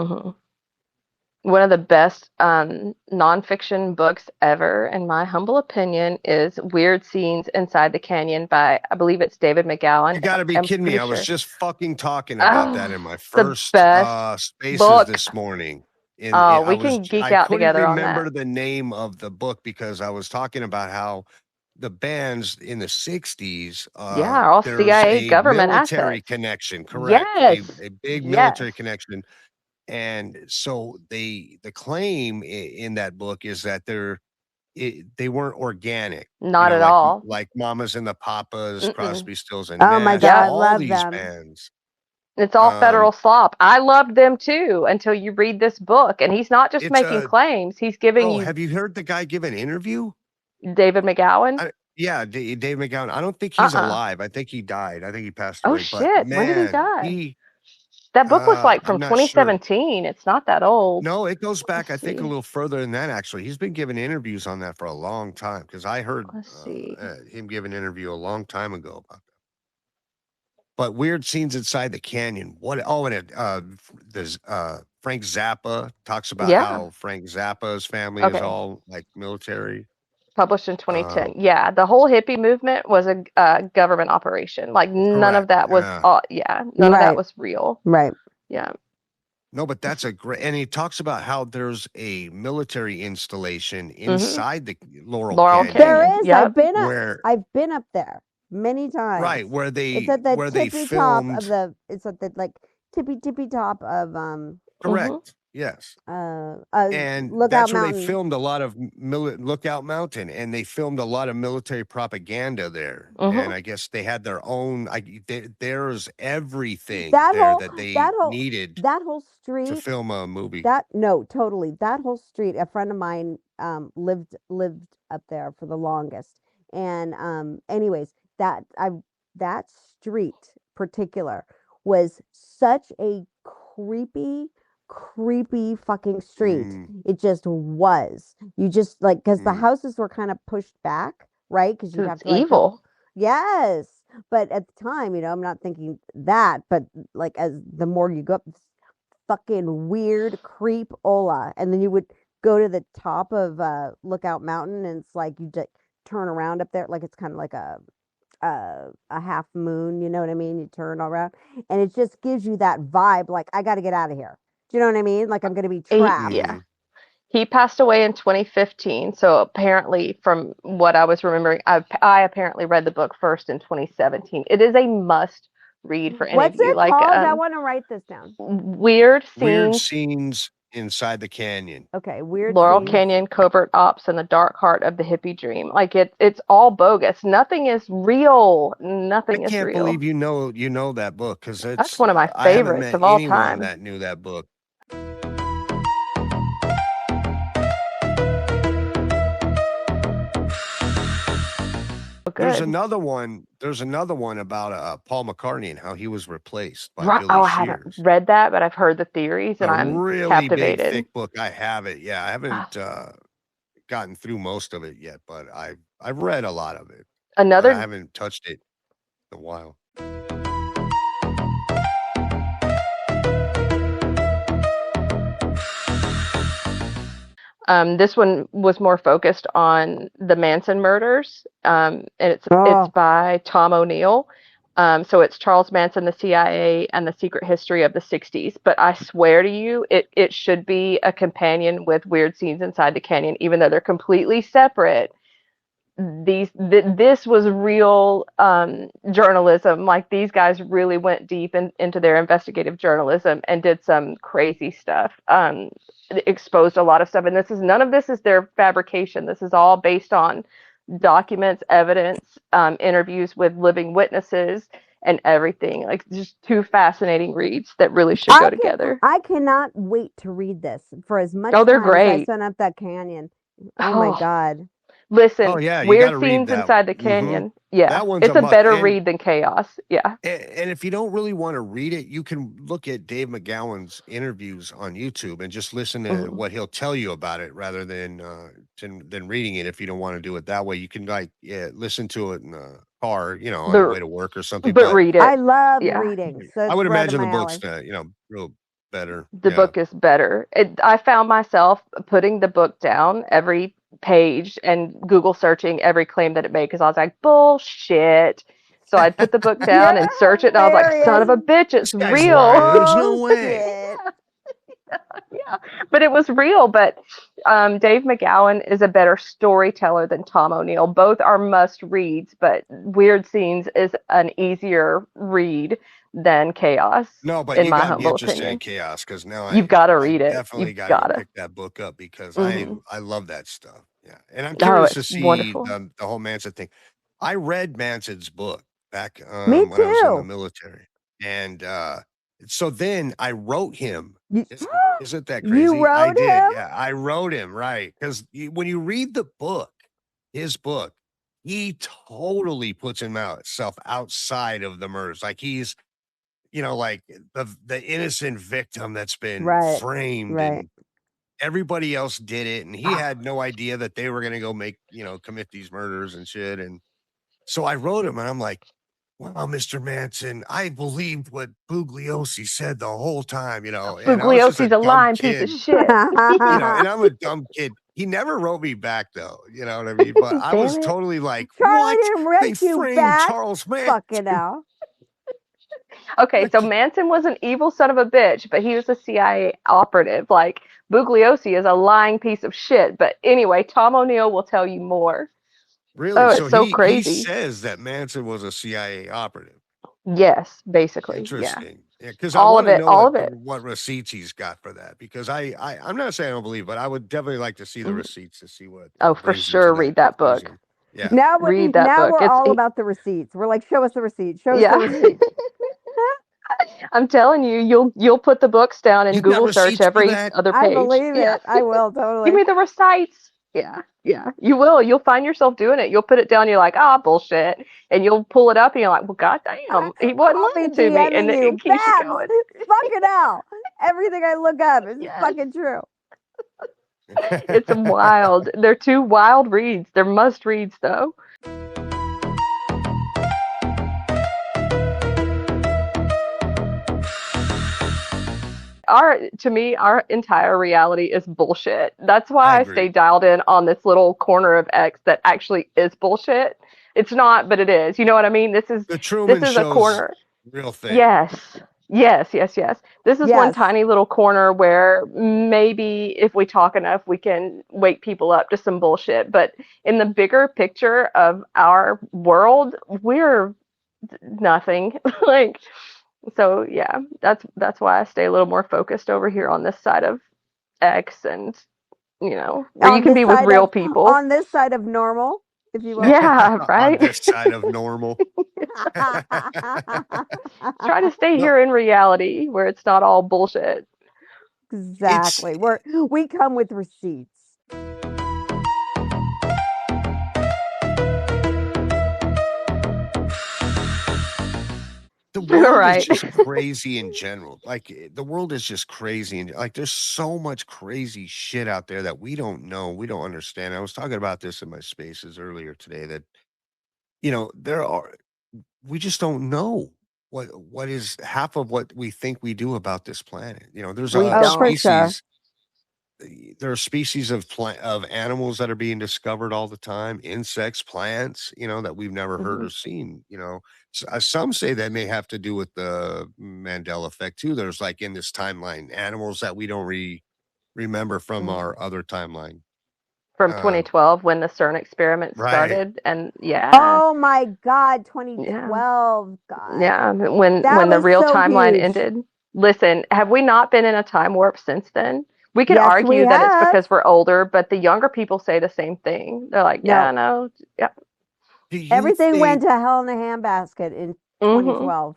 hmm One of the best nonfiction books ever, in my humble opinion, is Weird Scenes Inside the Canyon by, I believe it's David You McGowan. got to be I'm kidding me. pretty I was sure. just fucking talking about that in Oh, my the first best spaces book. this morning. Oh, we can geek I out couldn't together on that. remember the name of the book because I was talking about how the bands in the 60s, Yeah, all there's CIA a government military assets. connection, correct? Yes. A big Yes. military connection. And so the claim in that book is that they weren't organic, Not at all. like Mamas and the Papas, Mm-mm. Crosby, Stills and Oh my Nash, God, Yep. all love these them. bands. It's all federal Um, slop. I loved them too until you read this book. And he's not just it's making a claims, he's giving Oh, you have you heard the guy give an interview? David McGowan. Yeah, Dave McGowan. I don't think he's Uh-uh. alive. I think he died. I think he passed Oh away. But shit. When did he man, die? That book was like I'm from not sure. 2017. It's not that old. No, it goes back, Let's I think, a see. little further than that, actually. He's been giving interviews on that for a long time because I heard Let's see. him give an interview a long time ago about that. But weird scenes inside the canyon. What? Oh, and there's Frank Zappa talks about Yeah. how Frank Zappa's family is Okay. all like military. Published in Uh, 2010. Yeah, the whole hippie movement was a government operation. Like none of Correct. that was, Yeah. yeah, none of that Right, was real. right. Yeah. No, but that's a great, and he talks about how there's a military installation hmm inside the Laurel Laurel Canyon Canyon. There is. Yep. where, I've been up there many times. right, It's at the where they tippy top of filmed, the. It's at the like tippy top of hmm correct. Yes. uh And Lookout that's where they Mountain. filmed a lot of Lookout Mountain, and they filmed a lot of military propaganda there. hmm And I guess they had their own, there's everything That there whole that they that whole needed that whole to street. film a movie. That no, totally. That whole street. A friend of mine lived up there for the longest. And anyways, that street particular was such a creepy creepy fucking street. Mm, It just was. You just like cuz the mm. houses were kind of pushed back, right? Cuz you'd 'Cause have it's to like go. evil. Yes. But at the time, I'm not thinking that, but like as the more you go up, fucking weird creep Ola. And then you would go to the top of Lookout Mountain and it's like you just turn around up there like it's kind of like a half moon, you know what I mean? You turn around and it just gives you that vibe like I got to get out of here. Do you know what I mean? Like I'm going to be trapped. Yeah. Mhm. He passed away in 2015. So apparently, from what I was remembering, I apparently read the book first in 2017. It is a must read for any of What's you. it Like called? I want to write this down. weird Weird scenes, scenes inside the canyon. Okay, weird Laurel scenes. Canyon, covert ops, and the dark heart of the hippie dream. Like it's all bogus. Nothing is real. I Nothing is can't believe real. you know that book because That's it's one of my I haven't favorites met of all anyone time. that knew that book. So good. There's another one about Paul McCartney and how he was replaced by Right. Billy Oh, I haven't Shears. read that, but I've heard the theories and A I'm really big, captivated. thick book. I have it. Yeah, I Ah, haven't gotten through most of it yet, but I've read a lot of it, but I another haven't touched it in a while. This one was more focused on the Manson murders, and it's Oh, by Tom O'Neill. So it's Charles Manson, the CIA, and the secret history of the '60s. But I swear to you, it should be a companion with Weird Scenes Inside the Canyon, even though they're completely separate. This was real journalism. Like these guys really went deep into their investigative journalism and did some crazy stuff. Exposed a lot of stuff, and none of this is their fabrication. This is all based on documents, evidence, interviews with living witnesses, and everything. Like just two fascinating reads that really should go together. I cannot wait to read this for as much Oh, they're time as I great. spent up that canyon. Oh my Oh, God. Oh listen, yeah, you got weird to read scenes that inside one. the canyon. Yeah, That one's it's a a must. better read than chaos. Yeah. And if you don't really want to read it, you can look at Dave McGowan's interviews on YouTube and just listen to Mhm. what he'll tell you about it rather than than reading it. If you don't want to do it that way, you can listen to it in the car, on your But way to work or something. but But read I it. love Yeah. reading, so I it's would right up imagine the my book's alley. real better. The book is better. I found myself putting the book down every page and Google searching every claim that it made because I was like, bullshit. So I'd put the book down and search it, and I was like, son of a bitch, it's This guy's real. lying. There's no way. Yeah, but it was real. But Dave McGowan is a better storyteller than Tom O'Neill. Both are must reads, but Weird Scenes is an easier read than Chaos. No, but in you my got me humble interested opinion. in Chaos because now You've got to I read it. definitely You've got got to to. pick that book up because Mm-hmm. I love that stuff. Yeah, and I'm Oh, curious to it's see wonderful. the whole Manson thing. I read Manson's book back Me when I was in the too. military, and so then I wrote him. Isn't that crazy? You wrote I did. him? Yeah, I wrote him, right? Because when you read the book, his book, he totally puts himself outside of the murders. Like he's, like the innocent victim that's been Right. framed, Right. and everybody else did it, and he had no idea that they were gonna go commit these murders and shit. And so I wrote him, and I'm like, "Wow, Mr. Manson, I believed what Bugliosi said the whole time, and I was just a Bugliosi's a dumb lying piece of kid, shit. and I'm a dumb kid." He never wrote me back though, you know what I mean? But I was Damn it. totally like, Charlie "What? didn't They write you framed back? Charles Manson." Fucking hell. Okay, so Manson was an evil son of a bitch, but he was a CIA operative. Like, Bugliosi is a lying piece of shit. But anyway, Tom O'Neill will tell you more. Really? Oh, So it's so he crazy. says that Manson was a CIA operative. Yes, basically. Interesting. Yeah, because I All want of to it. know All of it. what receipts he's got for that. Because I'm not saying I don't believe, but I would definitely like to see the receipts to see what Oh, for brings him sure. to that Read that book. conclusion. Yeah. Now Read that book. we're all about the receipts. We're like, show us the receipts. Show us Yeah. the receipts. I'm telling you, you'll put the books down and You got Google search receipts for every that? other I page. believe Yeah. it. I will Give totally. me the receipts. Yeah, yeah. You will. You'll find yourself doing it. You'll put it down. You're like, bullshit. And you'll pull it up and you're like, well, goddamn, he wasn't I'll be lying to me. And DMing you, it keeps you Babs. going. Fucking hell. Everything I look up is Yes. fucking true. It's wild. They're two wild reads. They're must reads, though. To me, our entire reality is bullshit. That's why I stay dialed in on this little corner of X that actually is bullshit. It's not, but it is. You know what I mean? This is the Truman this is Show's a corner. Real thing. Yes. This is one tiny little corner where maybe if we talk enough, we can wake people up to some bullshit. But in the bigger picture of our world, we're nothing. Like, so yeah, that's why I stay a little more focused over here on this side of X, and where you can be with real people. On this side of normal, if you will. Yeah, right. On this side of normal. Try to stay here in reality where it's not all bullshit. Exactly. We come with receipts. The world is just crazy in general. Like the world is just crazy, and like there's so much crazy shit out there that we don't know, we don't understand. I was talking about this in my spaces earlier today that we just don't know what is half of what we think we do about this planet. There's species. There are species of animals that are being discovered all the time, insects, plants, that we've never heard or seen. Some say that may have to do with the Mandela effect too. There's like in this timeline, animals that we don't remember from our other timeline. From 2012 when the CERN experiment started. And oh my God, 2012. God. Yeah, when the real timeline ended. Listen, have we not been in a time warp since then? We could argue that it's because we're older, but the younger people say the same thing. They're like, no. Everything went to hell in a handbasket in 2012.